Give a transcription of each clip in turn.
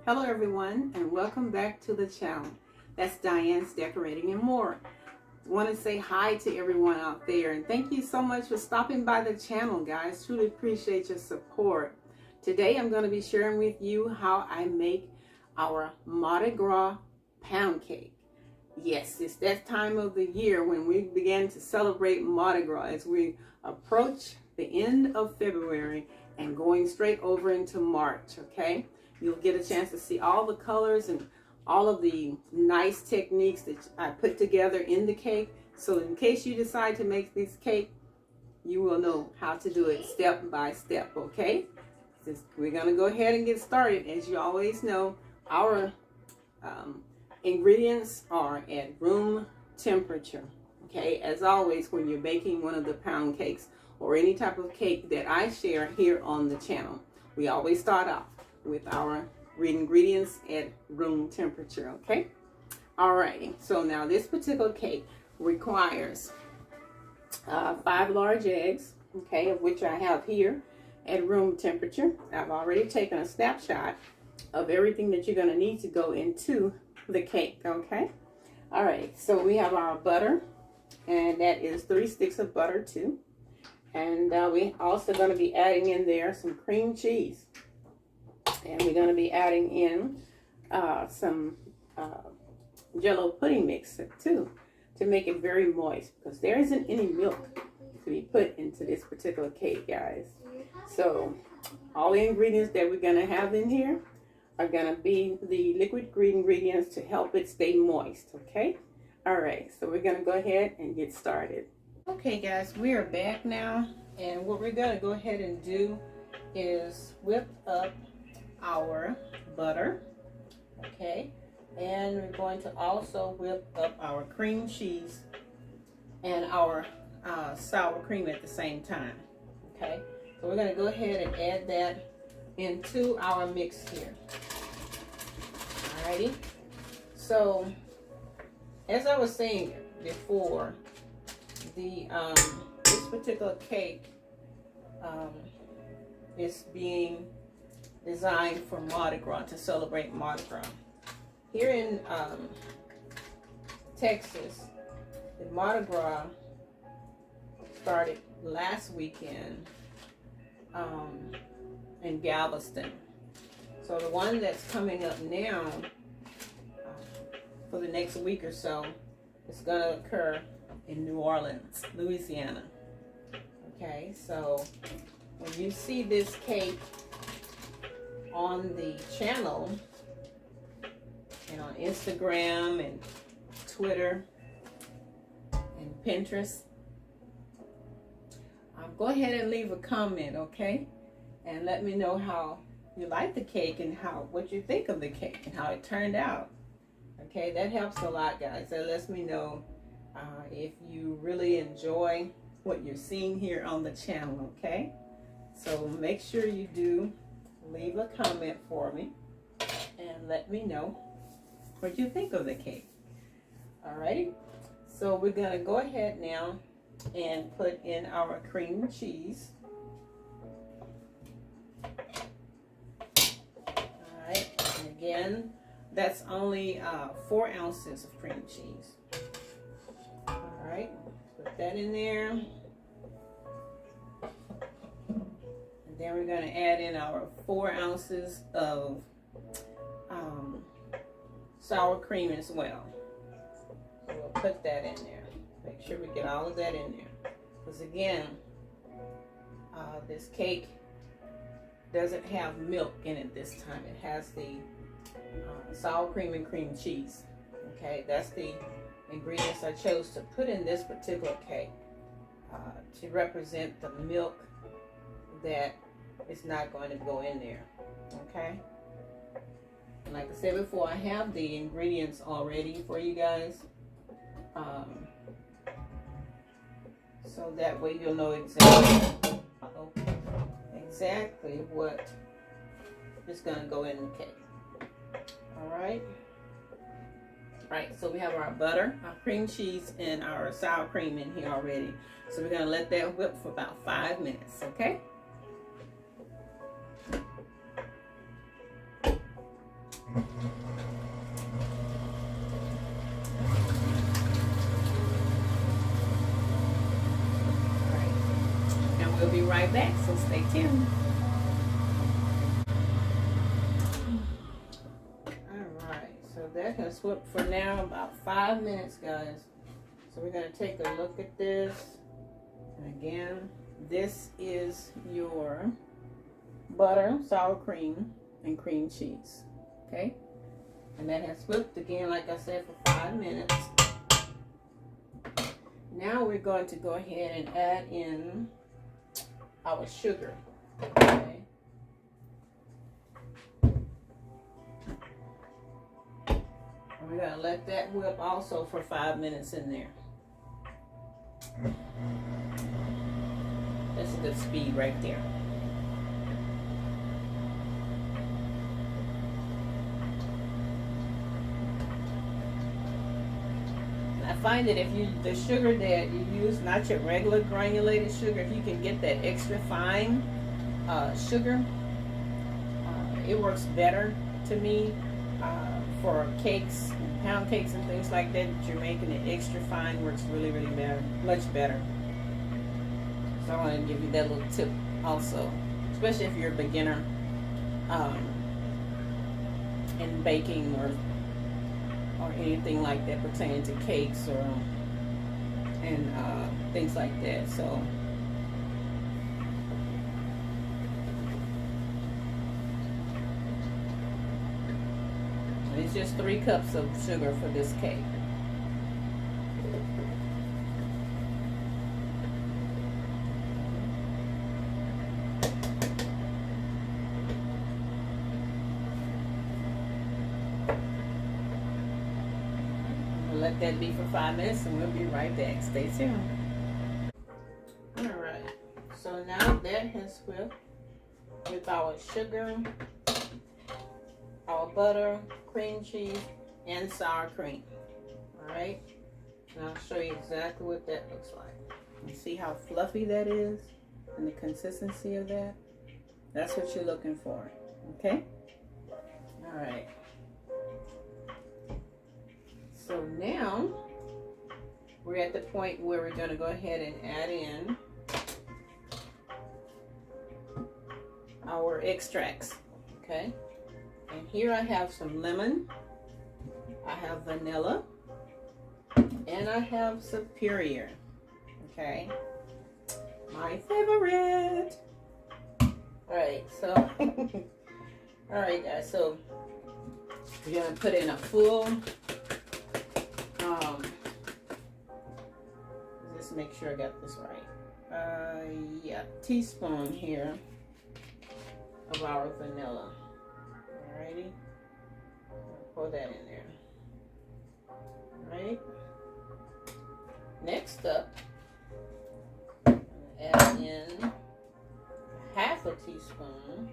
Hello everyone, and welcome back to the channel. That's Diane's Decorating and More. I want to say hi to everyone out there, and thank you so much for stopping by the channel, guys. Truly appreciate your support. Today I'm going to be sharing with you how I make our Mardi Gras Pound Cake. Yes, it's that time of the year when we begin to celebrate Mardi Gras as we approach the end of February and going straight over into March, okay? You'll get a chance to see all the colors and all of the nice techniques that I put together in the cake. So in case you decide to make this cake, you will know how to do it step by step, okay? We're going to go ahead and get started. As you always know, our ingredients are at room temperature, okay? As always, when you're baking one of the pound cakes or any type of cake that I share here on the channel, we always start off with our ingredients at room temperature, okay? Alrighty, so now this particular cake requires 5 large eggs, okay, of which I have here at room temperature. I've already taken a snapshot of everything that you're going to need to go into the cake, okay? Alright, so we have our butter, and that is 3 sticks of butter too. And we also going to be adding in there some cream cheese. And we're going to be adding in some Jello pudding mix too, to make it very moist, because there isn't any milk to be put into this particular cake, guys. So all the ingredients that we're going to have in here are going to be the liquid green ingredients to help it stay moist, okay? All right, so we're going to go ahead and get started. Okay, guys, we are back now, and what we're going to go ahead and do is whip up our butter, okay, and we're going to also whip up our cream cheese and our sour cream at the same time, okay. So we're going to go ahead and add that into our mix here. Alrighty, so as I was saying before, the this particular cake is being designed for Mardi Gras, to celebrate Mardi Gras. Here in Texas, the Mardi Gras started last weekend in Galveston. So the one that's coming up now for the next week or so is going to occur in New Orleans, Louisiana. Okay, so when you see this cake on the channel and on Instagram and Twitter and Pinterest, go ahead and leave a comment, okay, and let me know how you like the cake and what you think of the cake and how it turned out. Okay, that helps a lot, guys. That lets me know if you really enjoy what you're seeing here on the channel, okay? So make sure you do leave a comment for me and let me know what you think of the cake. Alrighty, so we're gonna go ahead now and put in our cream cheese. Alright, and again, that's only 4 ounces of cream cheese. Alright, put that in there. Then we're going to add in our 4 ounces of sour cream as well. So we'll put that in there. Make sure we get all of that in there. Because again, this cake doesn't have milk in it this time. It has the sour cream and cream cheese. Okay, that's the ingredients I chose to put in this particular cake to represent the milk that is not going to go in there, okay? And like I said before, I have the ingredients already for you guys, so that way you'll know exactly what is going to go in the cake. All right. Right, so we have our butter, our cream cheese, and our sour cream in here already. So we're going to let that whip for about 5 minutes, okay? And we'll be right back, so stay tuned. Alright, so that has whipped for now about 5 minutes, guys. So we're going to take a look at this. And again, this is your butter, sour cream, and cream cheese. Okay? And that has whipped again, like I said, for 5 minutes. Now we're going to go ahead and add in our sugar. Okay? And we're going to let that whip also for 5 minutes in there. That's a good speed right there. I find that if the sugar that you use, not your regular granulated sugar, if you can get that extra fine sugar, it works better to me for cakes, pound cakes and things like that. You're making it extra fine, works really, really better, much better. So I want to give you that little tip also, especially if you're a beginner in baking or anything like that pertaining to cakes and things like that. So it's just 3 cups of sugar for this cake. Let that be for 5 minutes and we'll be right back. Stay tuned. Alright, so now that has whipped with our sugar, our butter, cream cheese, and sour cream. Alright, and I'll show you exactly what that looks like. You see how fluffy that is and the consistency of that? That's what you're looking for. Okay? Alright. So now we're at the point where we're going to go ahead and add in our extracts. Okay, and here I have some lemon, I have vanilla, and I have Superior. Okay, my favorite. Alright, so alright guys, so we're going to put in a full just make sure I got this right. Yeah, teaspoon here of our vanilla. Alrighty, pour that in there. Alright. Next up, add in half a teaspoon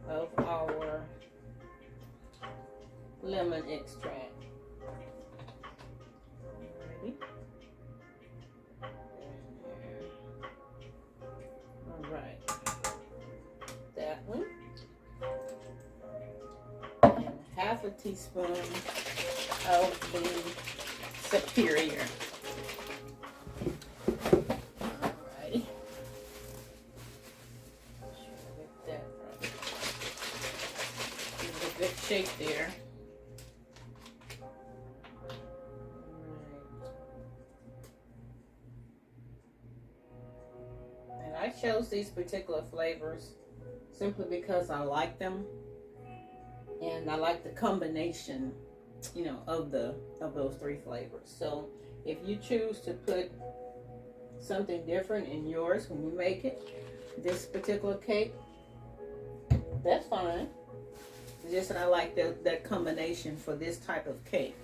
of our lemon extract. Alrighty. Alright. That one. And half a teaspoon of the Superior. Alrighty. Get that right. Give it a good shake there. I chose these particular flavors simply because I like them and I like the combination, you know, of those 3 flavors. So if you choose to put something different in yours when you make it, this particular cake, that's fine. It's just that I like that combination for this type of cake.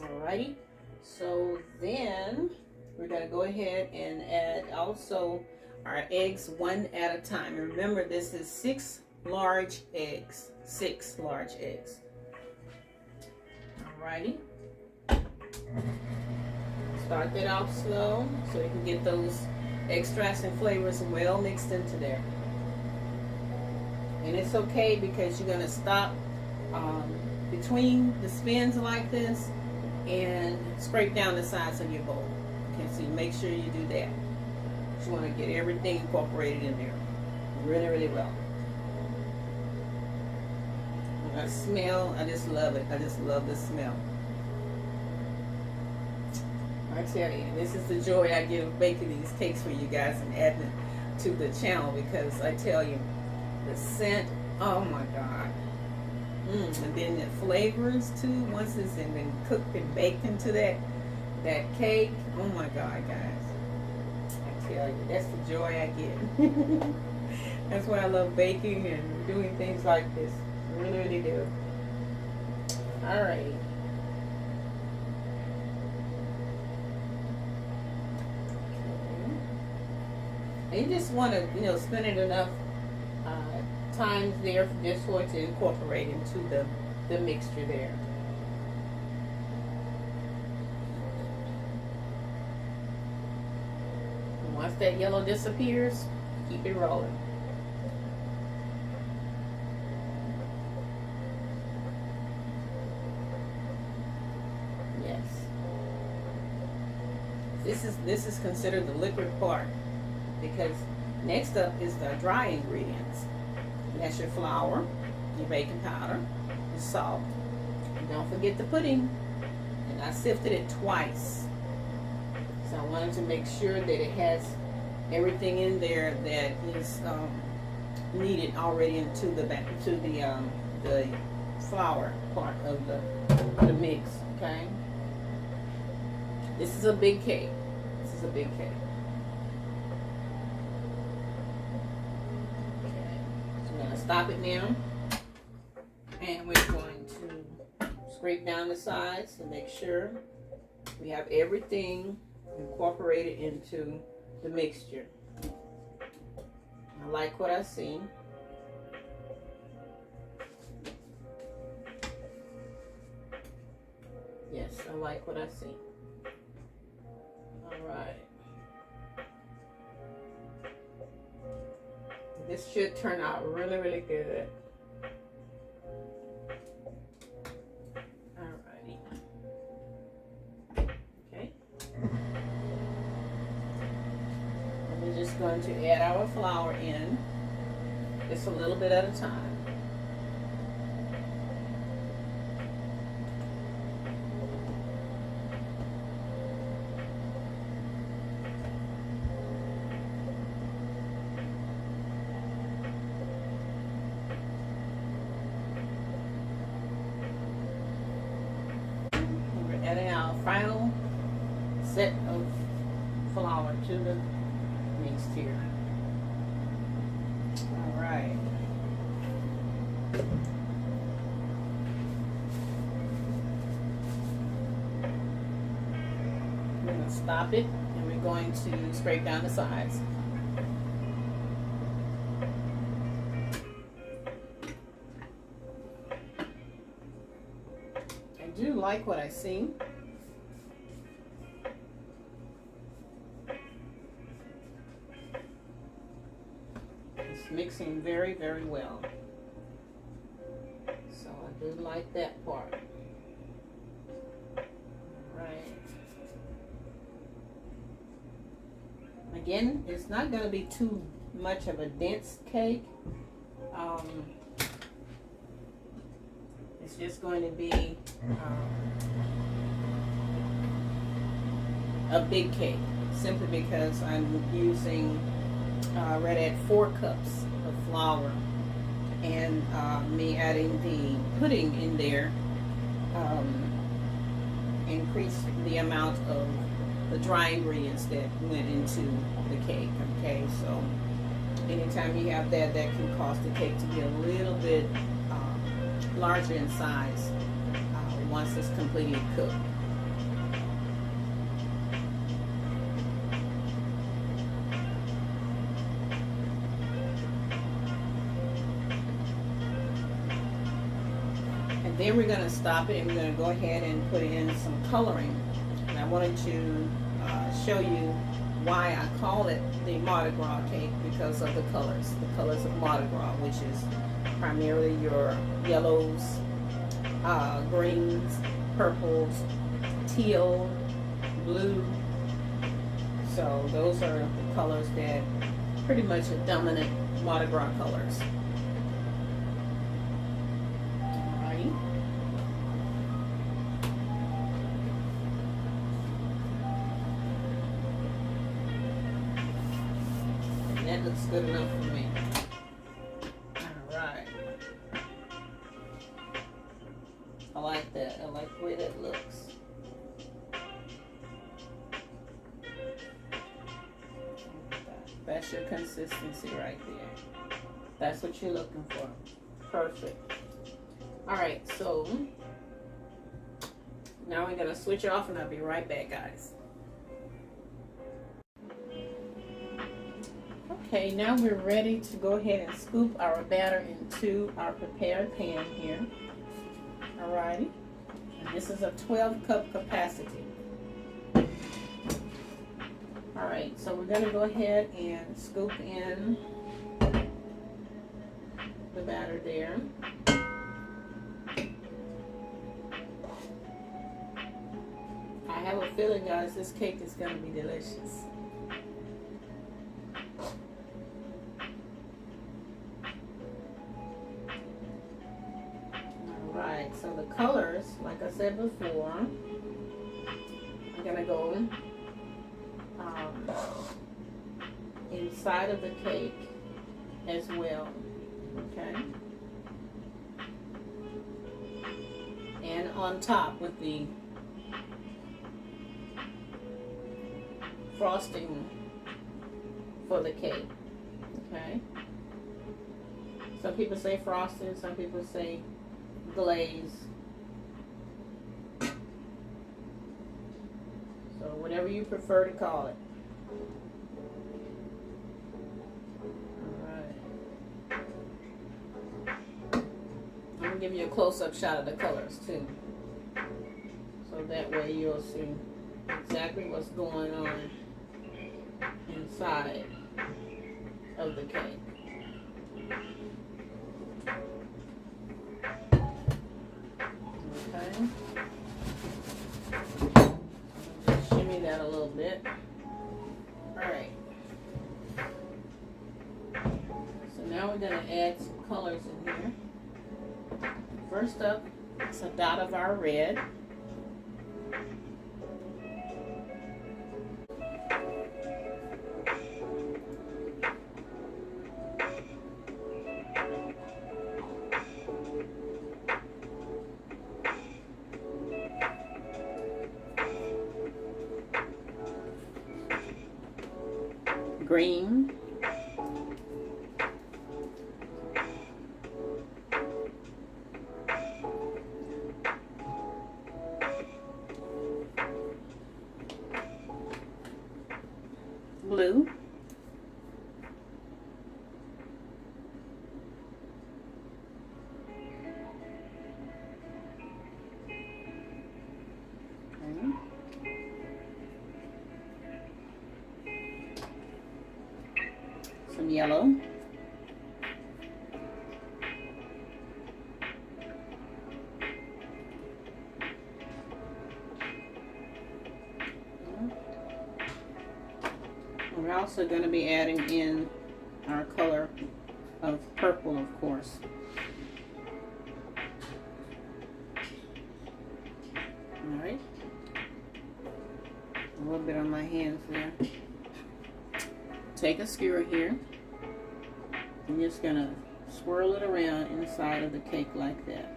Alrighty, so then we're going to go ahead and add also our eggs one at a time. And remember, this is 6 large eggs. 6 large eggs. Alrighty. Start that off slow so you can get those extracts and flavors well mixed into there. And it's okay because you're going to stop between the spins like this and scrape down the sides of your bowl. Okay, so you make sure you do that. You want to get everything incorporated in there really, really well. I smell, I just love it. I just love the smell. I tell you, this is the joy I get of baking these cakes for you guys and adding it to the channel, because I tell you, the scent, oh my God. And then the flavors too, once it's been cooked and baked into that cake, oh my God, guys. I tell you, that's the joy I get. That's why I love baking and doing things like this. I really, really do. All right. And you just want to, you know, spend it enough times there just for it to incorporate into the mixture there. And once that yellow disappears, keep it rolling. Yes. This is considered the liquid part, because next up is the dry ingredients. And that's your flour, your baking powder, your salt. And don't forget the pudding. And I sifted it twice. So I wanted to make sure that it has everything in there that is needed already into the flour part of the mix. Okay. This is a big cake. This is a big cake. Stop it now, and we're going to scrape down the sides to make sure we have everything incorporated into the mixture. I like what I see. Yes, I like what I see. All right. This should turn out really, really good. Alrighty. Okay. And we're just going to add our flour in, just a little bit at a time. Adding our final set of flour to the mix here. All right. We're going to stop it, and we're going to scrape down the sides. I do like what I see. It's mixing very, very well. So I do like that part. Right. Again, it's not going to be too much of a dense cake. It's just going to be a big cake, simply because I'm using right at 4 cups of flour, and me adding the pudding in there increased the amount of the dry ingredients that went into the cake. Okay, so anytime you have that, that can cause the cake to be a little bit larger in size once it's completely cooked. And then we're going to stop it, and we're going to go ahead and put in some coloring. And I wanted to show you why I call it the Mardi Gras cake, because of the colors of Mardi Gras, which is primarily your yellows, greens, purples, teal, blue. So those are the colors that pretty much are dominant Mardi Gras colors. Alrighty. And that looks good enough for me. Alright. I like that. I like the way that looks. That's your consistency right there. That's what you're looking for. Perfect. Alright, so now we're going to switch off and I'll be right back, guys. Okay, now we're ready to go ahead and scoop our batter into our prepared pan here. Alrighty. And this is a 12-cup capacity. Alright, so we're going to go ahead and scoop in the batter there. I have a feeling, guys, this cake is going to be delicious. Alright, so the colors, like I said before, I'm going to go inside of the cake as well, okay, and on top with the frosting for the cake, okay. Some people say frosting, some people say glaze, so whatever you prefer to call it. Give you a close-up shot of the colors too, so that way you'll see exactly what's going on inside of the cake. Okay, just shimmy that a little bit. All right, so now we're going to add some colors in here. First up, it's a dot of our red. Green. Blue. Okay. Some yellow. We're also going to be adding in our color of purple, of course. Alright. A little bit on my hands there. Take a skewer here. I'm just going to swirl it around inside of the cake like that.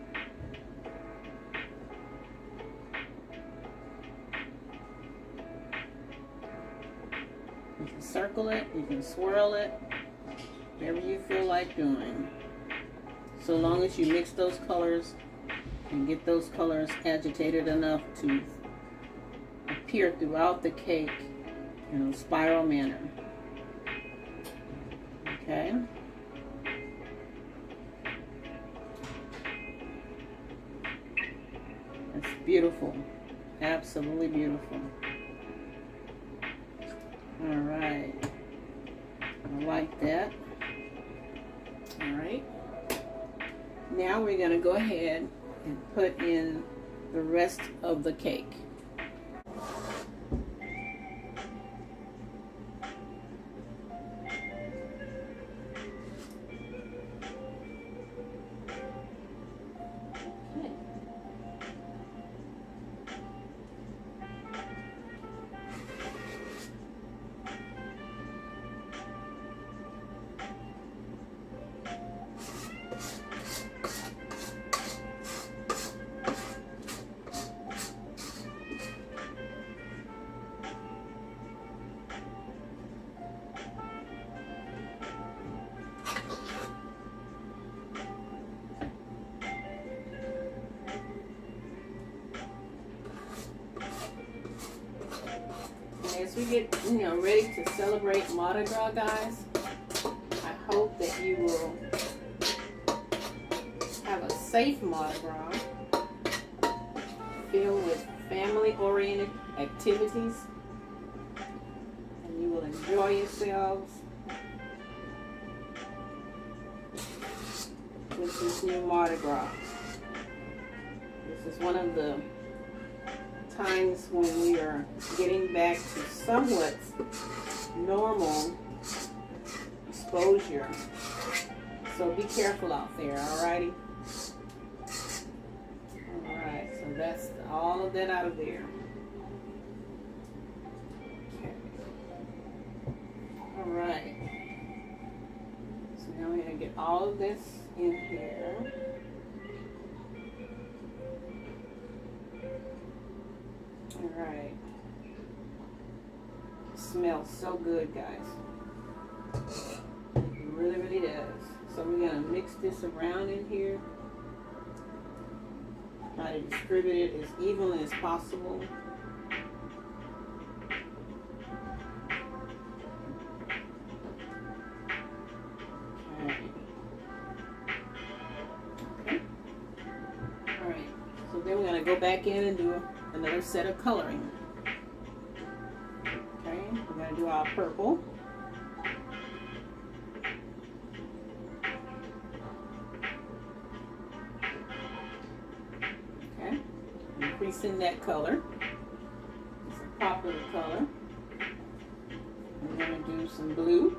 You can circle it, you can swirl it, whatever you feel like doing. So long as you mix those colors and get those colors agitated enough to appear throughout the cake in a spiral manner. Okay. It's beautiful. Absolutely beautiful. Alright. I like that. Alright. Now we're going to go ahead and put in the rest of the cake. As we get, ready to celebrate Mardi Gras, guys, I hope that you will have a safe Mardi Gras filled with family-oriented activities, and you will enjoy yourselves with this new Mardi Gras. This is one of the times when we are getting back to somewhat normal exposure. So be careful out there, alrighty? Alright, so that's all of that out of there. Okay. Alright. So now we're going to get all of this in here. Alright. Smells so good, guys. It really, really does. So we're going to mix this around in here. Try to distribute it as evenly as possible. Okay. Alright. So then we're going to go back in and do another set of coloring. Okay, we're going to do our purple. Okay, increasing that color. It's a popular color. I'm going to do some blue.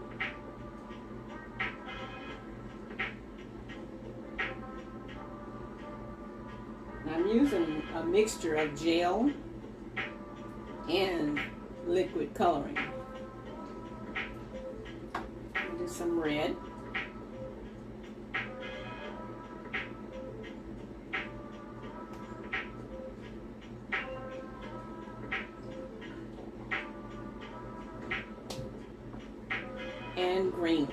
I'm using a mixture of gel and liquid coloring. I'll do some red. And green.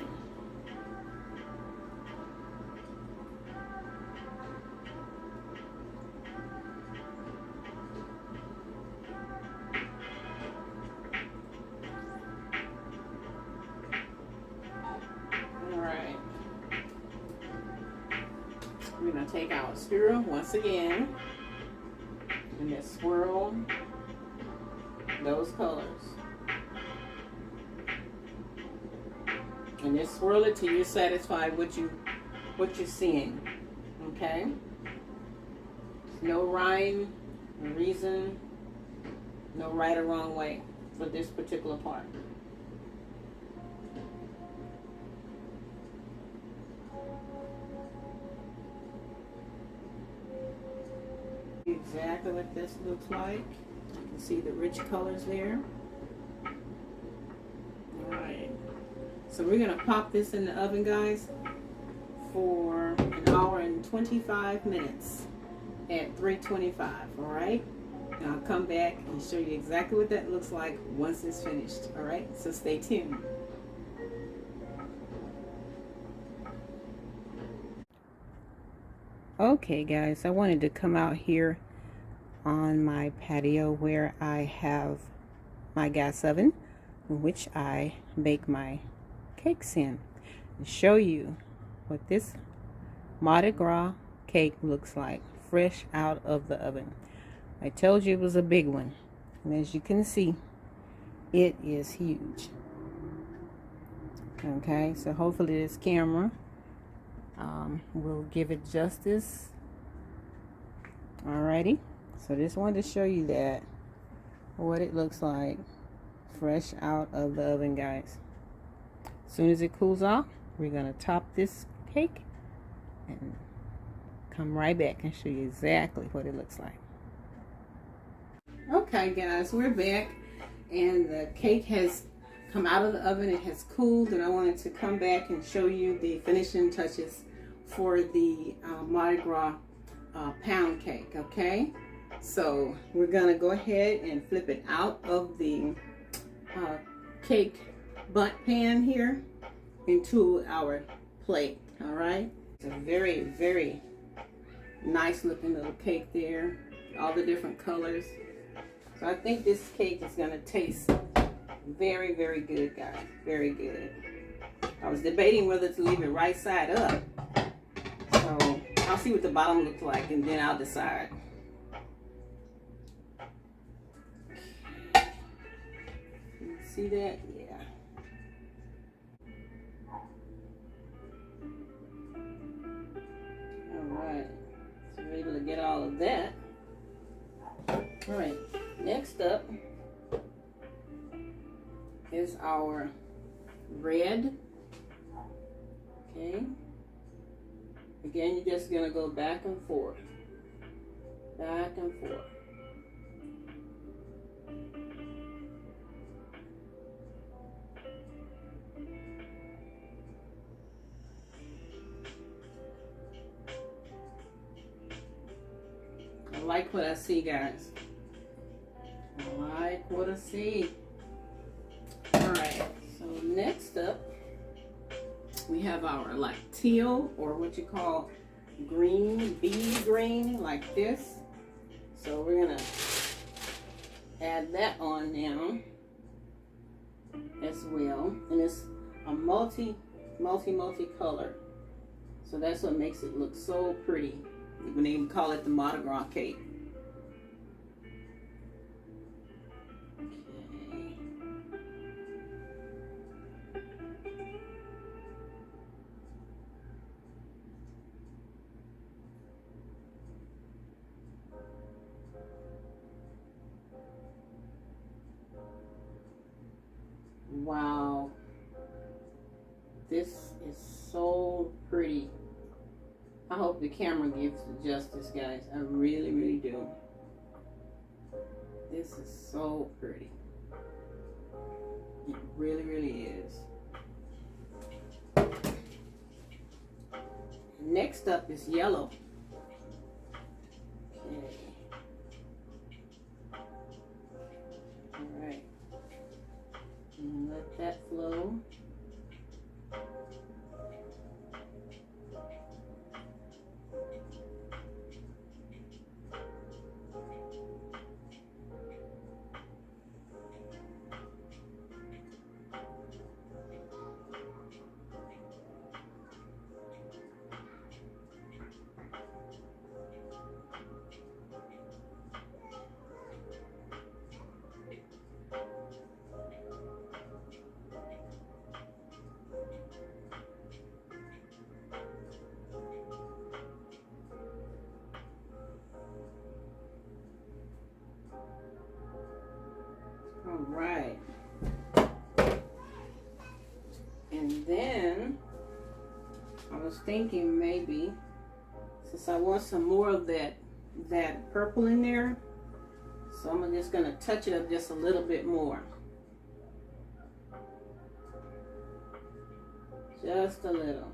We're going to take our sphere once again and just swirl those colors. And just swirl it till you're satisfied with what you're seeing. Okay? No rhyme, no reason, no right or wrong way for this particular part. Exactly what this looks like. You can see the rich colors there. Alright. So we're going to pop this in the oven, guys, for an hour and 25 minutes at 325. Alright? And I'll come back and show you exactly what that looks like once it's finished. Alright? So stay tuned. Okay, guys, I wanted to come out here on my patio where I have my gas oven in which I bake my cakes in and show you what this Mardi Gras cake looks like fresh out of the oven. I told you it was a big one, and as you can see, it is huge. Okay, so hopefully this camera will give it justice. Alrighty, so just wanted to show you that what it looks like fresh out of the oven, guys. As soon as it cools off, we're gonna top this cake and come right back and show you exactly what it looks like. Okay guys, we're back and the cake has come out of the oven. It has cooled, and I wanted to come back and show you the finishing touches for the Mardi Gras pound cake. Okay, so we're gonna go ahead and flip it out of the cake bundt pan here into our plate. All right, it's a very, very nice looking little cake there, all the different colors. So I think this cake is gonna taste very, very good, guys. Very good. I was debating whether to leave it right side up, so I'll see what the bottom looks like and then I'll decide. You see that? Yeah. Alright, so we're able to get all of that. Alright, next up is our red. Okay. Again, you're just gonna go back and forth. Back and forth. I like what I see, guys. I like what I see. Alright, so next up we have our like teal, or what you call green, bee green, like this. So we're gonna add that on now as well. And it's a multi color. So that's what makes it look so pretty. We can even call it the Mardi Gras cake. Wow, this is so pretty. I hope the camera gives it justice, guys. I really, really do. This is so pretty. It really, really is. Next up is yellow. Okay. All right. And let that flow. All right, and then I was thinking maybe, since I want some more of that purple in there, so I'm just gonna touch it up just a little bit more, just a little,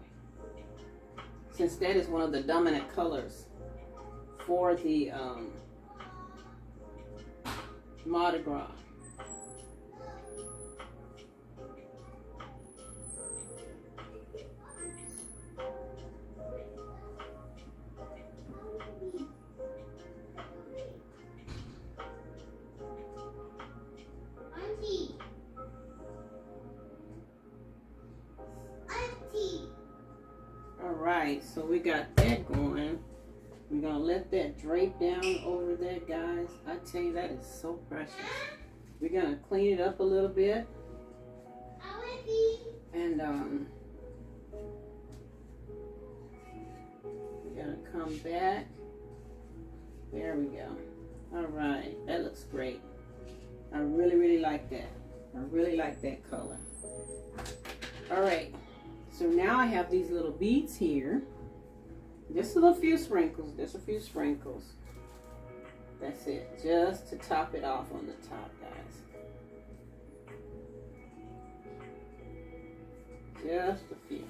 since that is one of the dominant colors for the Mardi Gras. Alright, so we got that going. We're gonna let that drape down over there, guys. I tell you, that is so precious. We're gonna clean it up a little bit. And come back. There we go. All right, that looks great. I really, really like that. I really like that color. All right, so now I have these little beads here. Just a little few sprinkles, just a few sprinkles. That's it, just to top it off on the top, guys. Just a few.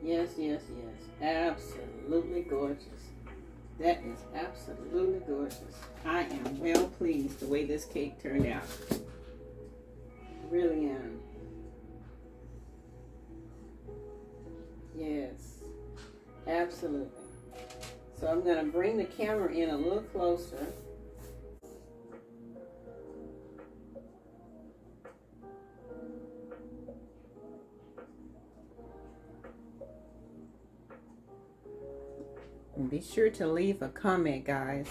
Yes, yes, yes. Absolutely gorgeous. That is absolutely gorgeous. I am well pleased the way this cake turned out. Really am. Yes, absolutely. So I'm going to bring the camera in a little closer. And be sure to leave a comment, guys.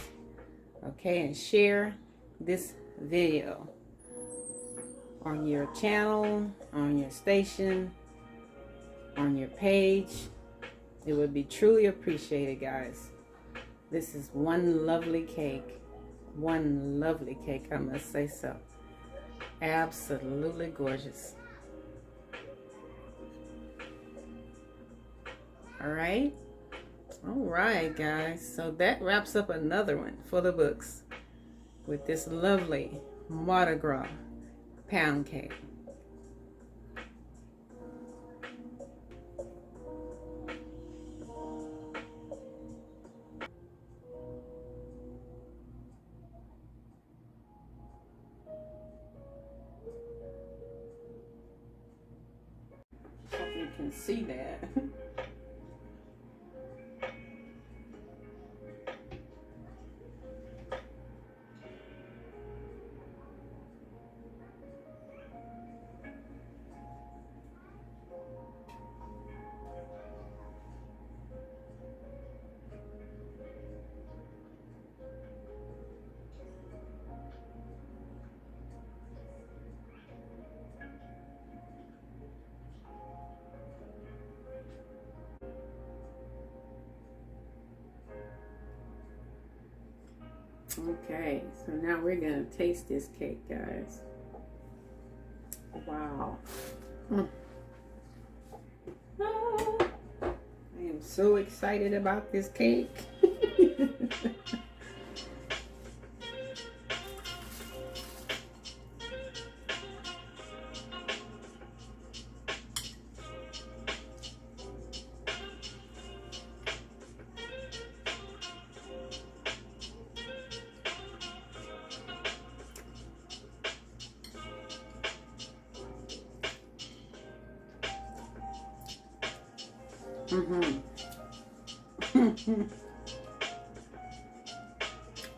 Okay, and share this video on your channel, on your station, on your page. It would be truly appreciated, guys. This is one lovely cake. One lovely cake, I must say so. Absolutely gorgeous. All right. All right, guys. So that wraps up another one for the books with this lovely Mardi Gras pound cake. Hope you can see that. Okay, so now we're gonna taste this cake, guys. Wow. Ah, I am so excited about this cake.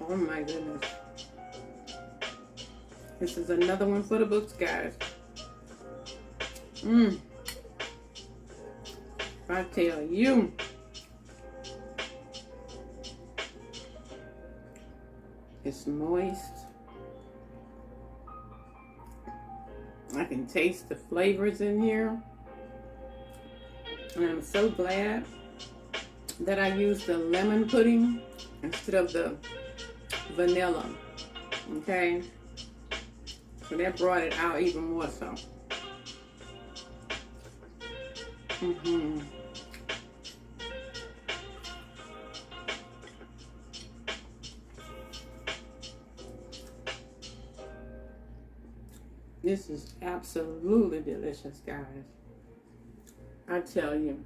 Oh my goodness. This is another one for the books, guys. I tell you. It's moist. I can taste the flavors in here. And I'm so glad that I used the lemon pudding instead of the vanilla. Okay? So that brought it out even more so. This is absolutely delicious, guys. I tell you,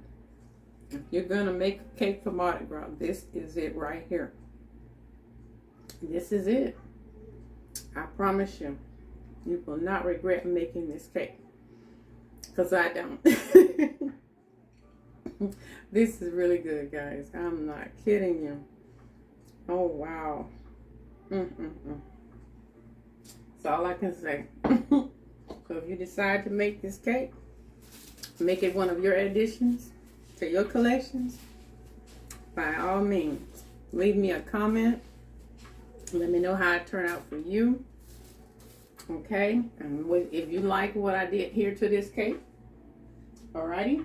if you're gonna make a cake for Mardi Gras, this is it right here. This is it. I promise you, you will not regret making this cake. Because I don't. This is really good, guys. I'm not kidding you. Oh, wow. That's all I can say. So if you decide to make this cake, make it one of your additions to your collections, by all means, leave me a comment. Let me know how it turned out for you. Okay, and if you like what I did here to this cake, alrighty,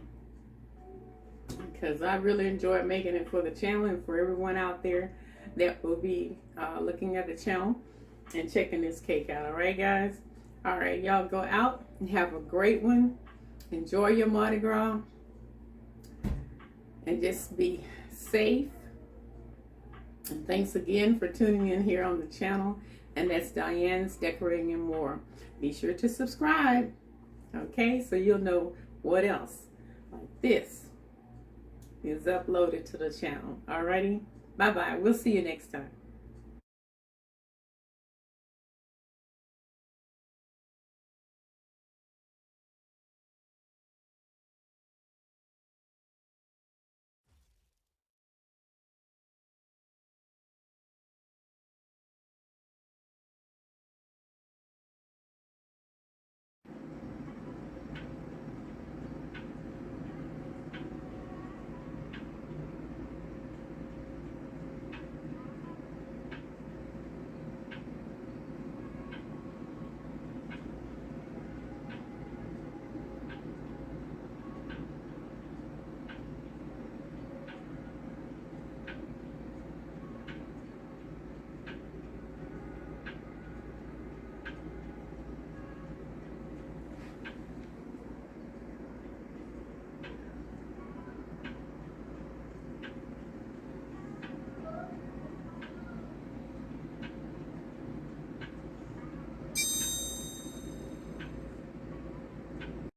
because I really enjoyed making it for the channel and for everyone out there that will be looking at the channel and checking this cake out. All right, guys. All right, y'all go out and have a great one. Enjoy your Mardi Gras and just be safe. And thanks again for tuning in here on the channel. And that's Diane's Decorating and More. Be sure to subscribe, okay, so you'll know what else like this is uploaded to the channel. Alrighty, bye-bye. We'll see you next time.